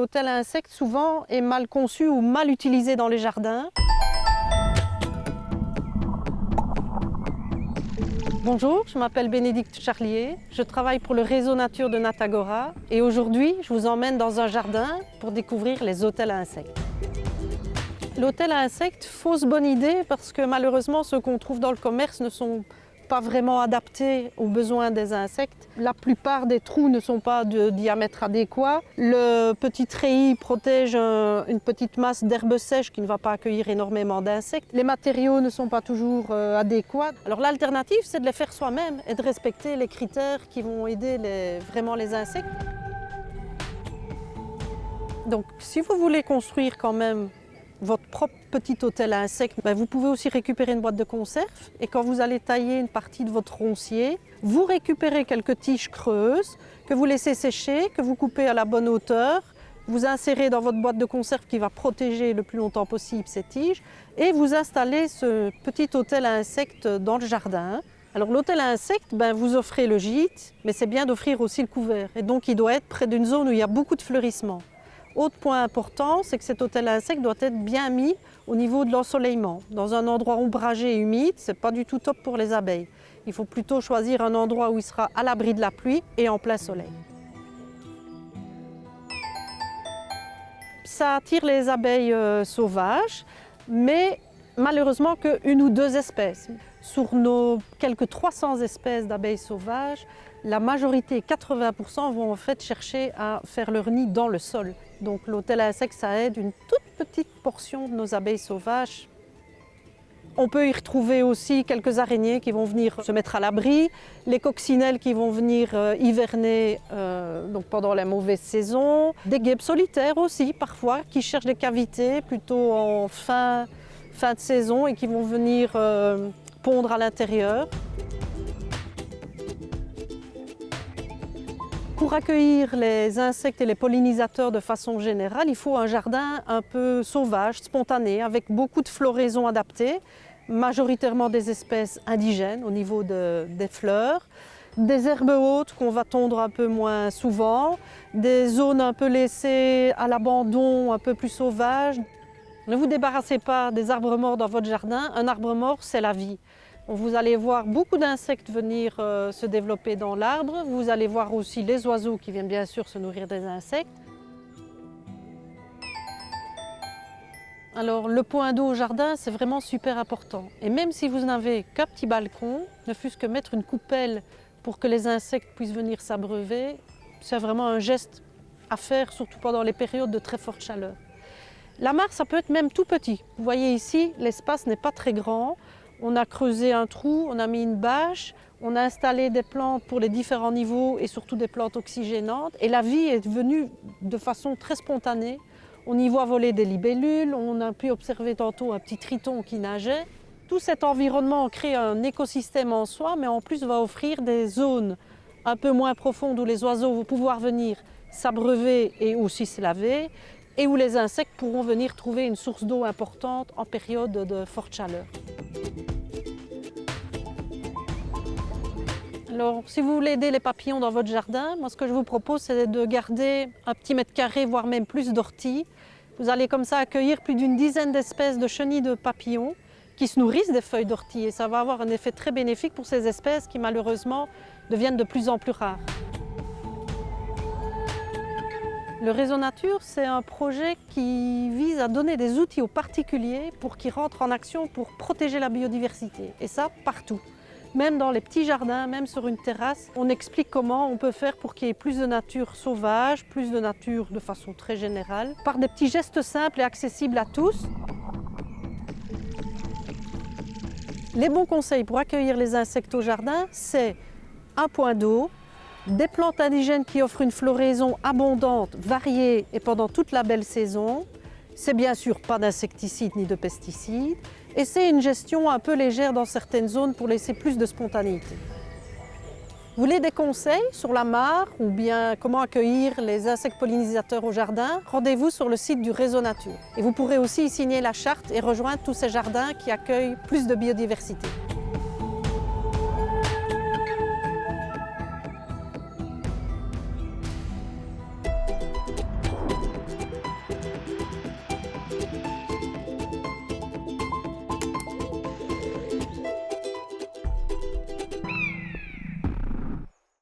l'hôtel à insectes souvent est mal conçu ou mal utilisé dans les jardins. Bonjour, je m'appelle Bénédicte Charlier, je travaille pour le réseau nature de Natagora et aujourd'hui je vous emmène dans un jardin pour découvrir les hôtels à insectes. L'hôtel à insectes, fausse bonne idée parce que malheureusement ceux qu'on trouve dans le commerce ne sont pas vraiment adaptés aux besoins des insectes. La plupart des trous ne sont pas de diamètre adéquat. Le petit treillis protège une petite masse d'herbe sèche qui ne va pas accueillir énormément d'insectes. Les matériaux ne sont pas toujours adéquats. Alors l'alternative, c'est de les faire soi-même et de respecter les critères qui vont aider vraiment les insectes. Donc si vous voulez construire quand même votre propre petit hôtel à insectes, vous pouvez aussi récupérer une boîte de conserve et quand vous allez tailler une partie de votre roncier, vous récupérez quelques tiges creuses que vous laissez sécher, que vous coupez à la bonne hauteur, vous insérez dans votre boîte de conserve qui va protéger le plus longtemps possible ces tiges et vous installez ce petit hôtel à insectes dans le jardin. Alors l'hôtel à insectes, vous offrez le gîte, mais c'est bien d'offrir aussi le couvert et donc il doit être près d'une zone où il y a beaucoup de fleurissement. Autre point important, c'est que cet hôtel à insectes doit être bien mis au niveau de l'ensoleillement. Dans un endroit ombragé et humide, ce n'est pas du tout top pour les abeilles. Il faut plutôt choisir un endroit où il sera à l'abri de la pluie et en plein soleil. Ça attire les abeilles sauvages, mais malheureusement qu'une ou deux espèces. Sur nos quelques 300 espèces d'abeilles sauvages, la majorité, 80%, vont en fait chercher à faire leur nid dans le sol. Donc l'hôtel à insectes, ça aide une toute petite portion de nos abeilles sauvages. On peut y retrouver aussi quelques araignées qui vont venir se mettre à l'abri, les coccinelles qui vont venir hiverner donc pendant la mauvaise saison, des guêpes solitaires aussi parfois qui cherchent des cavités plutôt en fin de saison et qui vont venir pondre à l'intérieur. Pour accueillir les insectes et les pollinisateurs de façon générale, il faut un jardin un peu sauvage, spontané, avec beaucoup de floraison adaptée, majoritairement des espèces indigènes au niveau des fleurs, des herbes hautes qu'on va tondre un peu moins souvent, des zones un peu laissées à l'abandon, un peu plus sauvages. Ne vous débarrassez pas des arbres morts dans votre jardin, un arbre mort c'est la vie. Vous allez voir beaucoup d'insectes venir se développer dans l'arbre. Vous allez voir aussi les oiseaux qui viennent bien sûr se nourrir des insectes. Alors le point d'eau au jardin, c'est vraiment super important. Et même si vous n'avez qu'un petit balcon, ne fût-ce que mettre une coupelle pour que les insectes puissent venir s'abreuver, c'est vraiment un geste à faire, surtout pendant les périodes de très forte chaleur. La mare, ça peut être même tout petit. Vous voyez ici, l'espace n'est pas très grand. On a creusé un trou, on a mis une bâche, on a installé des plantes pour les différents niveaux et surtout des plantes oxygénantes. Et la vie est venue de façon très spontanée. On y voit voler des libellules, on a pu observer tantôt un petit triton qui nageait. Tout cet environnement crée un écosystème en soi, mais en plus va offrir des zones un peu moins profondes où les oiseaux vont pouvoir venir s'abreuver et aussi se laver, et où les insectes pourront venir trouver une source d'eau importante en période de forte chaleur. Alors, si vous voulez aider les papillons dans votre jardin, moi ce que je vous propose c'est de garder un petit mètre carré, voire même plus d'orties. Vous allez comme ça accueillir plus d'une dizaine d'espèces de chenilles de papillons qui se nourrissent des feuilles d'ortie et ça va avoir un effet très bénéfique pour ces espèces qui malheureusement deviennent de plus en plus rares. Le Réseau Nature, c'est un projet qui vise à donner des outils aux particuliers pour qu'ils rentrent en action pour protéger la biodiversité et ça partout. Même dans les petits jardins, même sur une terrasse, on explique comment on peut faire pour qu'il y ait plus de nature sauvage, plus de nature de façon très générale, par des petits gestes simples et accessibles à tous. Les bons conseils pour accueillir les insectes au jardin, c'est un point d'eau, des plantes indigènes qui offrent une floraison abondante, variée et pendant toute la belle saison. C'est bien sûr pas d'insecticides ni de pesticides. Et c'est une gestion un peu légère dans certaines zones pour laisser plus de spontanéité. Vous voulez des conseils sur la mare ou bien comment accueillir les insectes pollinisateurs au jardin? Rendez-vous sur le site du Réseau Nature. Et vous pourrez aussi y signer la charte et rejoindre tous ces jardins qui accueillent plus de biodiversité.